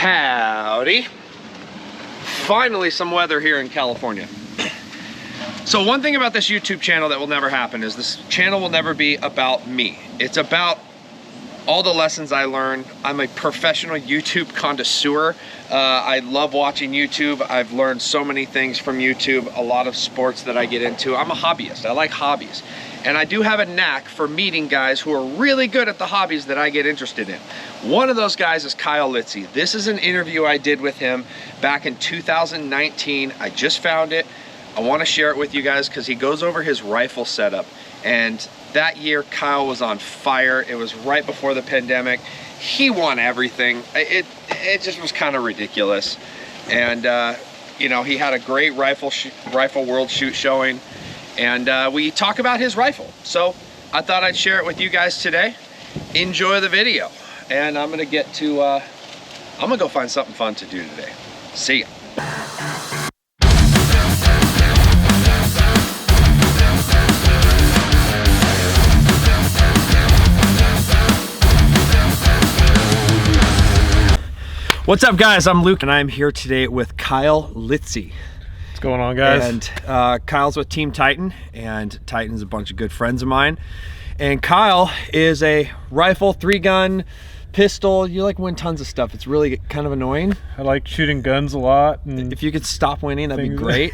Howdy. Finally some weather here in California. So one thing about this YouTube channel that will never happen is this channel will never be about me. It's about all the lessons I learned. I'm a professional YouTube connoisseur. I love watching YouTube. I've learned so many things from YouTube, a lot of sports that I get into. I'm a hobbyist, I like hobbies. And I do have a knack for meeting guys who are really good at the hobbies that I get interested in. One of those guys is Kyle Litzie. This is an interview I did with him back in 2019. I just found it. I want to share it with you guys because he goes over his rifle setup. And that year, Kyle was on fire. It was right before the pandemic. He won everything. It just was kind of ridiculous. And you know, he had a great rifle world shoot showing. And we talk about his rifle. So I thought I'd share it with you guys today. Enjoy the video. And I'm gonna get to, I'm gonna go find something fun to do today. See ya. What's up, guys? I'm Luke and I'm here today with Kyle Litzie. What's going on, guys? And Kyle's with Team Titan, and Titan's a bunch of good friends of mine. And Kyle is a rifle, 3-gun, pistol. You like win tons of stuff. It's really kind of annoying. I like shooting guns a lot. And if you could stop winning, that'd be great.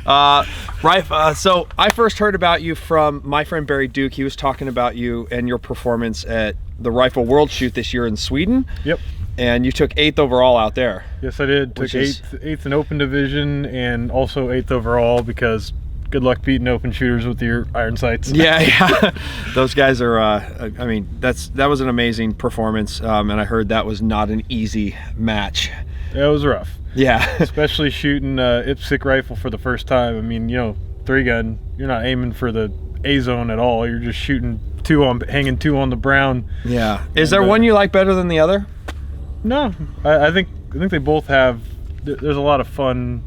So I first heard about you from my friend Barry Duke. He was talking about you and your performance at the Rifle World Shoot this year in Sweden. Yep. And you took 8th overall out there. Yes, I did. Took 8th in open division and also 8th overall because good luck beating open shooters with your iron sights. Yeah. Those guys are, I mean, that was an amazing performance. And I heard that was not an easy match. It was rough. Yeah. Especially shooting IPSC rifle for the first time. I mean, you know, 3-gun, you're not aiming for the A zone at all. You're just shooting hanging two on the brown. Yeah. Is there one you like better than the other? No, I think they both have. There's a lot of fun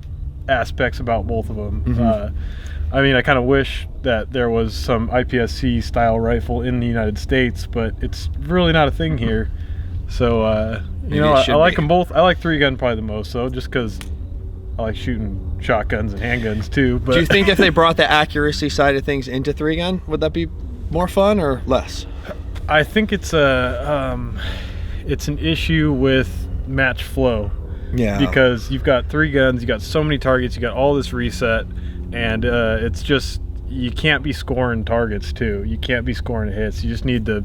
aspects about both of them. Mm-hmm. I mean, I kind of wish that there was some IPSC style rifle in the United States, but it's really not a thing here. So you know, I like them both. I like 3-gun probably the most, though, just because I like shooting shotguns and handguns too. But do you think if they brought the accuracy side of things into 3-gun, would that be more fun or less? I think it's an issue with match flow. Yeah. Because you've got 3 guns, you got so many targets, you got all this reset, and it's just, you can't be scoring targets too. You can't be scoring hits. You just need to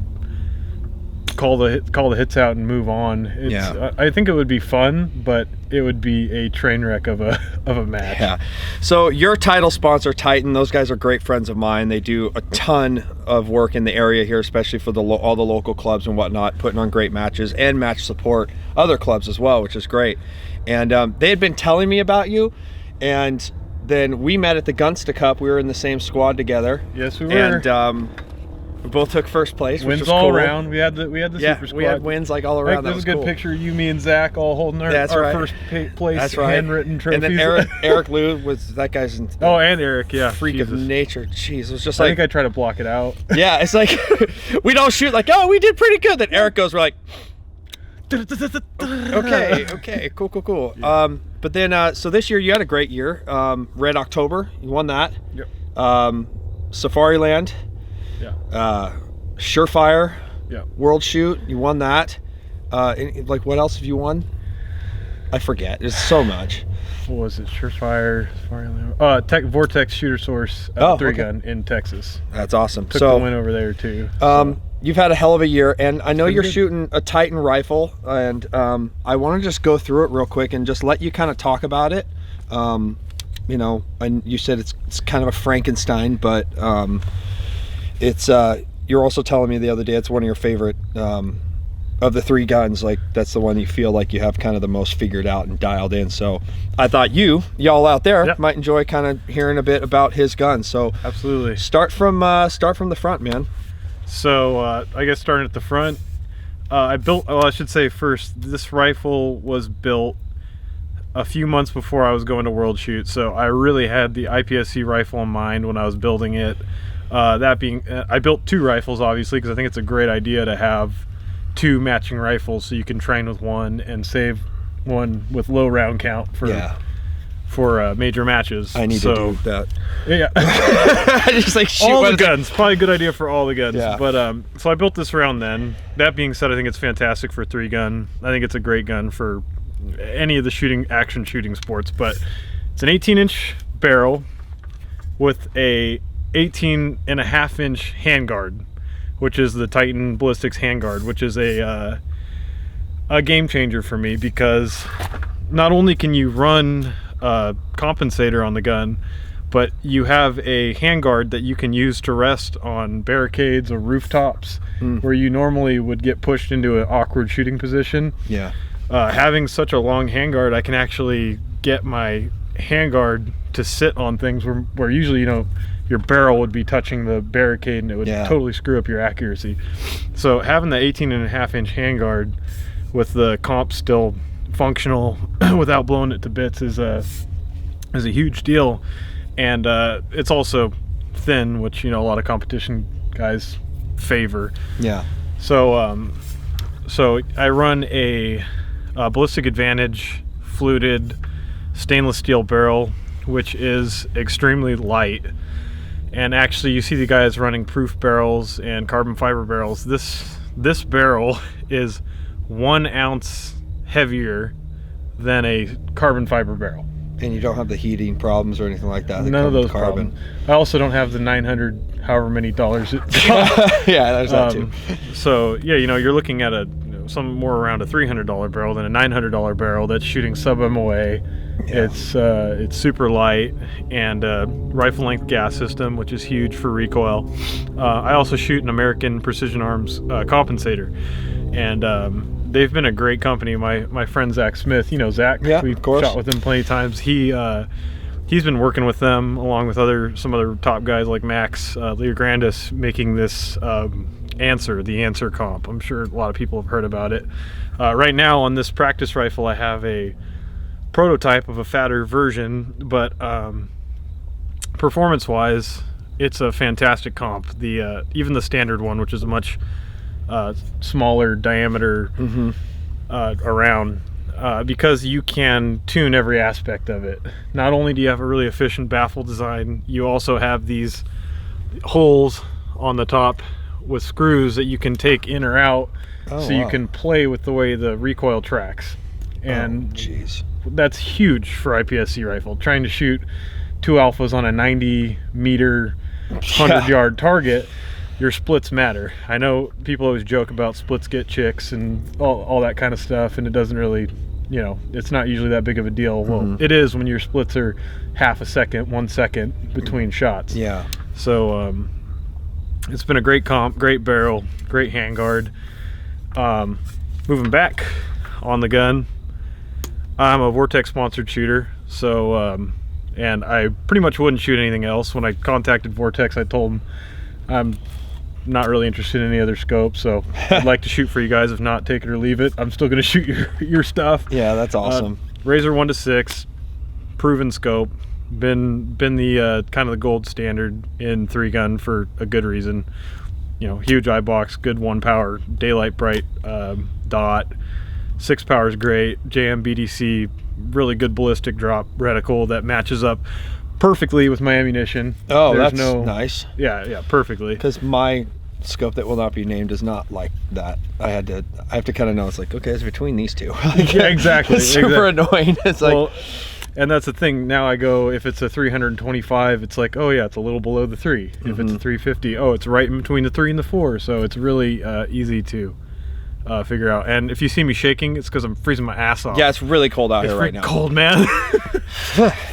call the hits out and move on. Yeah. I think it would be fun, but it would be a train wreck of a match. Yeah. So your title sponsor, Titan, those guys are great friends of mine. They do a ton of work in the area here, especially for all the local clubs and whatnot, putting on great matches and match support other clubs as well, which is great. And they had been telling me about you, and then we met at the Gunsta Cup. We were in the same squad together. Yes, we were. And we both took first place. Wins which was all cool. around. We had the super squad. We had wins like all around. There's a good picture of you, me, and Zach all holding our first place handwritten trophies. And then Eric Lou was that guy's. And Eric, yeah, freak of nature. Jeez, it was just I think I try to block it out. Yeah, it's like we don't shoot like, oh, we did pretty good. Then Eric goes, we're like, okay, cool. Yeah. But then so this year you had a great year. Red October, you won that. Yep. Safariland. Yeah. Surefire. Yeah. World Shoot, you won that. Like, what else have you won? I forget. There's so much. What was it? Surefire. Vortex Shooter Source 3-gun in Texas. That's awesome. Took the win over there too. You've had a hell of a year, and I know you're shooting a Titan rifle, and I want to just go through it real quick and just let you kind of talk about it. You know, and you said it's kind of a Frankenstein, but it's you're also telling me the other day it's one of your favorite of the 3 guns. Like, that's the one you feel like you have kind of the most figured out and dialed in. So I thought y'all out there might enjoy kind of hearing a bit about his gun. So absolutely, start from the front, man. So I guess starting at the front, I should say first, this rifle was built a few months before I was going to World Shoot, so I really had the IPSC rifle in mind when I was building it. That being, I built 2 rifles, obviously, because I think it's a great idea to have 2 matching rifles so you can train with one and save one with low round count for major matches. I need to do that. Yeah. Just like shoot all the guns. Probably a good idea for all the guns. Yeah. But so I built this around then. That being said, I think it's fantastic for 3-gun. I think it's a great gun for any of the action shooting sports. But it's an 18-inch barrel with a 18.5-inch handguard, which is the Titan Ballistics handguard, which is a game changer for me, because not only can you run a compensator on the gun, but you have a handguard that you can use to rest on barricades or rooftops where you normally would get pushed into an awkward shooting position. Yeah. Having such a long handguard, I can actually get my handguard to sit on things where usually, your barrel would be touching the barricade and it would totally screw up your accuracy. So having the 18.5-inch handguard with the comp still functional without blowing it to bits is a huge deal. And it's also thin, which a lot of competition guys favor. Yeah. So so I run a Ballistic Advantage fluted stainless steel barrel, which is extremely light. And actually, you see the guys running proof barrels and carbon fiber barrels. This barrel is 1 ounce heavier than a carbon fiber barrel. And you don't have the heating problems or anything like that. None of those carbon. I also don't have the $900, however many dollars. Yeah, there's that too. So yeah, you're looking at some more around a $300 barrel than a $900 barrel that's shooting sub MOA. Yeah. It's super light, and rifle length gas system, which is huge for recoil. I also shoot an American Precision Arms compensator, and they've been a great company. My friend Zach Smith, Zach, we've shot with him plenty of times. He's been working with them along with some other top guys like Max Leograndis, making this the Answer comp. I'm sure a lot of people have heard about it. Right now on this practice rifle, I have a prototype of a fatter version, but performance-wise, it's a fantastic comp. Even the standard one, which is a much smaller diameter around, because you can tune every aspect of it. Not only do you have a really efficient baffle design, you also have these holes on the top with screws that you can take in or out, you can play with the way the recoil tracks. And that's huge for IPSC rifle. Trying to shoot 2 alphas on a 90-meter, 100-yard target, your splits matter. I know people always joke about splits get chicks and all that kind of stuff, and it doesn't really, it's not usually that big of a deal. Well, it is when your splits are half a second, 1 second between shots. Yeah. So it's been a great comp, great barrel, great handguard. Moving back on the gun, I'm a Vortex sponsored shooter, so and I pretty much wouldn't shoot anything else. When I contacted Vortex, I told them I'm not really interested in any other scope, so I'd like to shoot for you guys. If not, take it or leave it. I'm still going to shoot your stuff. Yeah, that's awesome. Razor 1-6, proven scope, been the kind of the gold standard in 3-gun for a good reason. Huge eye box, good 1 power, daylight bright dot. 6 power is great. JM BDC, really good ballistic drop reticle that matches up perfectly with my ammunition. Oh, that's nice. Yeah, perfectly. Because my scope that will not be named is not like that. I have to kind of know. It's like, okay, it's between these two. Yeah, exactly. It's super annoying. It's like, and that's the thing. Now I go, if it's a 325, it's like, oh yeah, it's a little below the 3. If it's a 350, oh, it's right in between the 3 and the 4. So it's really easy to figure out. And if you see me shaking, it's because I'm freezing my ass off. Yeah, it's really cold out here right now. It's cold, man.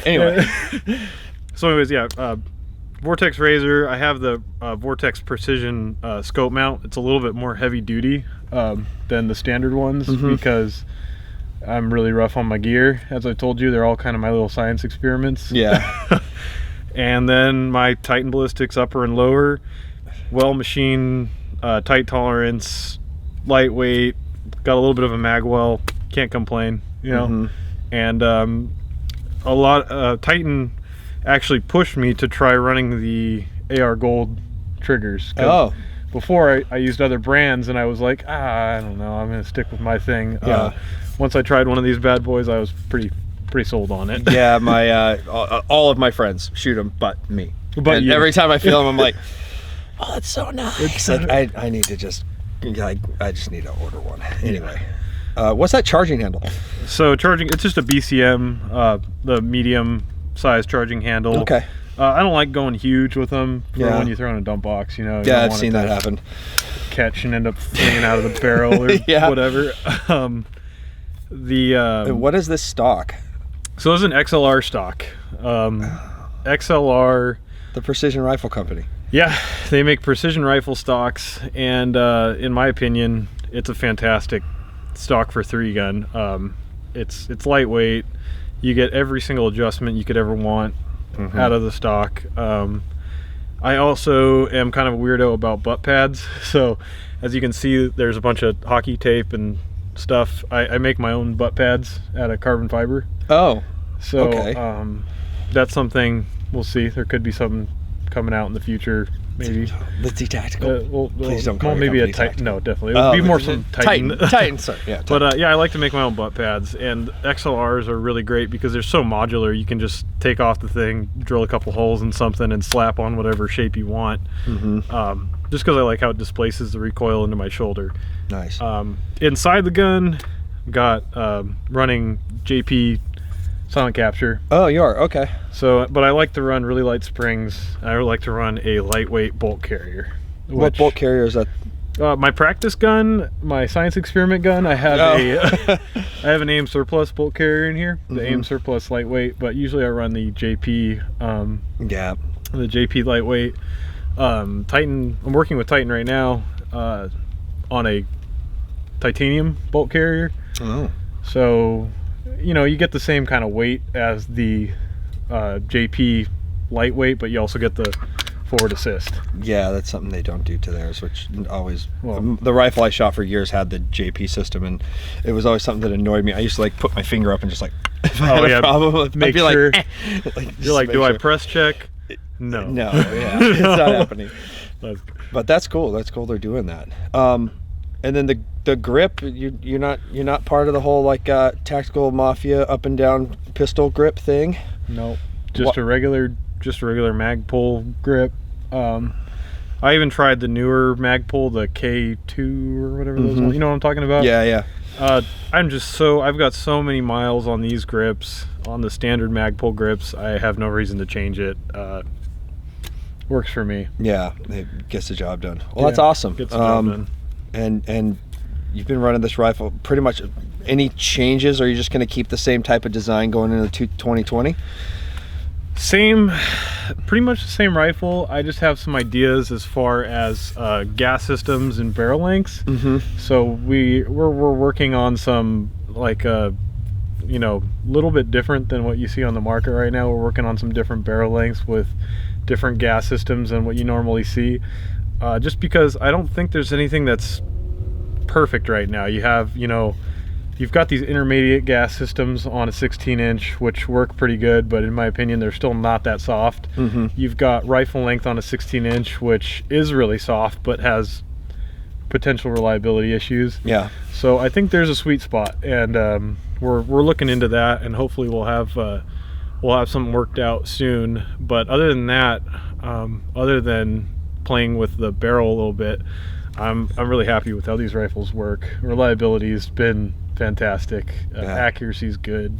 Anyway. So anyways, yeah, Vortex Razor. I have the Vortex Precision scope mount. It's a little bit more heavy duty than the standard ones because I'm really rough on my gear. As I told you, they're all kind of my little science experiments. Yeah. And then my Titan Ballistics upper and lower, well machined, tight tolerance, lightweight, got a little bit of a magwell, can't complain, and a lot Titan actually pushed me to try running the AR Gold triggers. Before I used other brands and I was like, I don't know, I'm gonna stick with my thing. once I tried one of these bad boys, I was pretty sold on it. Yeah, my all of my friends shoot them, but me. But and every time I feel them, I'm like, oh, that's so nice. I need to just, I just need to order one. Anyway, what's that charging handle? So charging, it's just a BCM, the medium size charging handle. Okay. I don't like going huge with them for Yeah. when you throw in a dump box, you know. Yeah, I've seen that happen. Catch and end up flinging out of the barrel or Yeah. whatever. What is this stock? So it's an XLR stock. XLR. The Precision Rifle Company. Yeah, they make precision rifle stocks, and in my opinion, it's a fantastic stock for 3-gun. It's lightweight. You get every single adjustment you could ever want out of the stock. I also am kind of a weirdo about butt pads. So as you can see, there's a bunch of hockey tape and stuff. I make my own butt pads out of carbon fiber. Oh, so okay. That's something we'll see. There could be something coming out in the future, maybe. Litzie Tactical. Please don't call maybe your a company Titan. Tactical. No, definitely. It would be more some Titan. Titan, sorry. Yeah, Titan. But yeah, I like to make my own butt pads, and XLRs are really great because they're so modular. You can just take off the thing, drill a couple holes in something, and slap on whatever shape you want. Just because I like how it displaces the recoil into my shoulder. Nice. Inside the gun, got running JP silent capture. Oh, you are? Okay. So, but I like to run really light springs. I like to run a lightweight bolt carrier. What bolt carrier is that? My practice gun, my science experiment gun, I have I have an AIM Surplus bolt carrier in here. The AIM Surplus lightweight, but usually I run the JP. Yeah. The JP lightweight. Titan. I'm working with Titan right now on a titanium bolt carrier. Oh. So, you know, you get the same kind of weight as the JP lightweight, but you also get the forward assist. Yeah, that's something they don't do to theirs, which always, the rifle I shot for years had the JP system, and it was always something that annoyed me. I used to like put my finger up and just like, if I had a problem, make I'd be sure. like, You're like, do I press check? No. No, yeah, it's not happening. But that's cool. That's cool they're doing that. And then the grip, you're not part of the whole like tactical mafia up and down pistol grip thing. No, just a regular Magpul grip. I even tried the newer Magpul, the K2 or whatever those ones. You know what I'm talking about? Yeah, yeah. I've got so many miles on these grips, on the standard Magpul grips. I have no reason to change it. Works for me. Yeah, it gets the job done. Well, that's awesome. Gets the job done. And you've been running this rifle pretty much. Any changes, or are you just going to keep the same type of design going into 2020? Pretty much the same rifle. I just have some ideas as far as gas systems and barrel lengths. So we're working on some like little bit different than what you see on the market right now. We're working on some different barrel lengths with different gas systems than what you normally see. Just because I don't think there's anything that's perfect right now. You've got these intermediate gas systems on a 16-inch, which work pretty good, but in my opinion, they're still not that soft. You've got rifle length on a 16-inch, which is really soft, but has potential reliability issues. Yeah. So I think there's a sweet spot, and we're looking into that, and hopefully we'll have something worked out soon. But other than that, other than playing with the barrel a little bit, I'm really happy with how these rifles work. Reliability's been fantastic. Accuracy's good.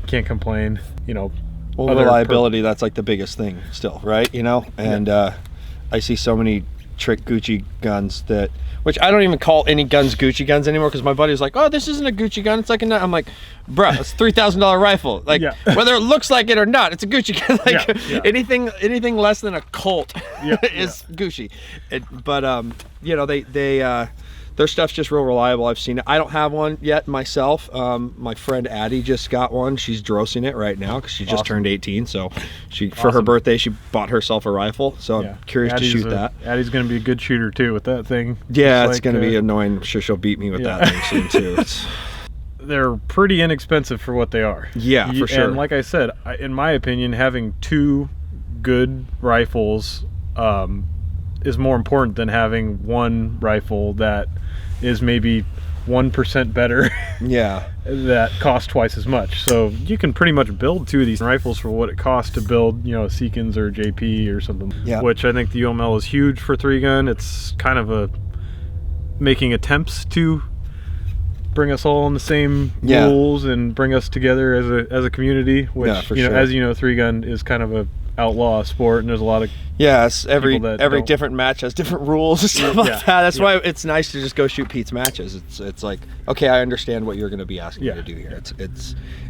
Can't complain. Well, reliability, that's like the biggest thing still, right? And I see so many trick Gucci guns which I don't even call any guns Gucci guns anymore, because my buddy was like, oh, this isn't a Gucci gun, it's like I'm like, bruh, it's a $3,000 rifle. Like, whether it looks like it or not, it's a Gucci gun. Like, anything less than a Colt is Gucci. Their stuff's just real reliable. I've seen it. I don't have one yet myself. My friend Addie just got one. She's drossing it right now because she just turned 18. So for her birthday, she bought herself a rifle. So I'm curious to shoot that. Addie's going to be a good shooter too with that thing. Yeah, it's going to be annoying. I'm sure she'll beat me with that thing soon too. They're pretty inexpensive for what they are. Yeah, for sure. And like I said, in my opinion, having two good rifles is more important than having one rifle that is maybe 1% better. Yeah. That cost twice as much. So you can pretty much build 2 of these rifles for what it costs to build, you know, a Seekins or a JP or something. Yeah. Which I think the UML is huge for 3-gun. It's kind of making attempts to bring us all on the same rules and bring us together as a community, which you know, as you know, 3-gun is kind of a outlaw sport, and there's a lot of every different match has different rules and stuff like that. That's why it's nice to just go shoot Pete's matches. It's like, okay, I understand what you're going to be asking me to do here.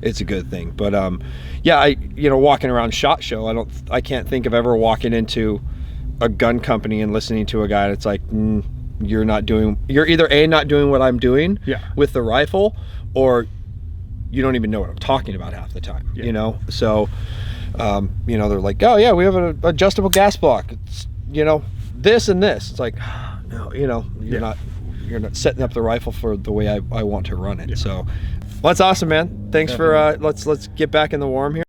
It's a good thing. But walking around SHOT Show, I can't think of ever walking into a gun company and listening to a guy that's like, you're either not doing what I'm doing with the rifle, or you don't even know what I'm talking about half the time. You know, so they're like, oh yeah, we have an adjustable gas block. It's, you know, this and this. It's like, no, you know, you're not setting up the rifle for the way I want to run it. So, well, that's awesome, man. Thanks for let's get back in the warm here.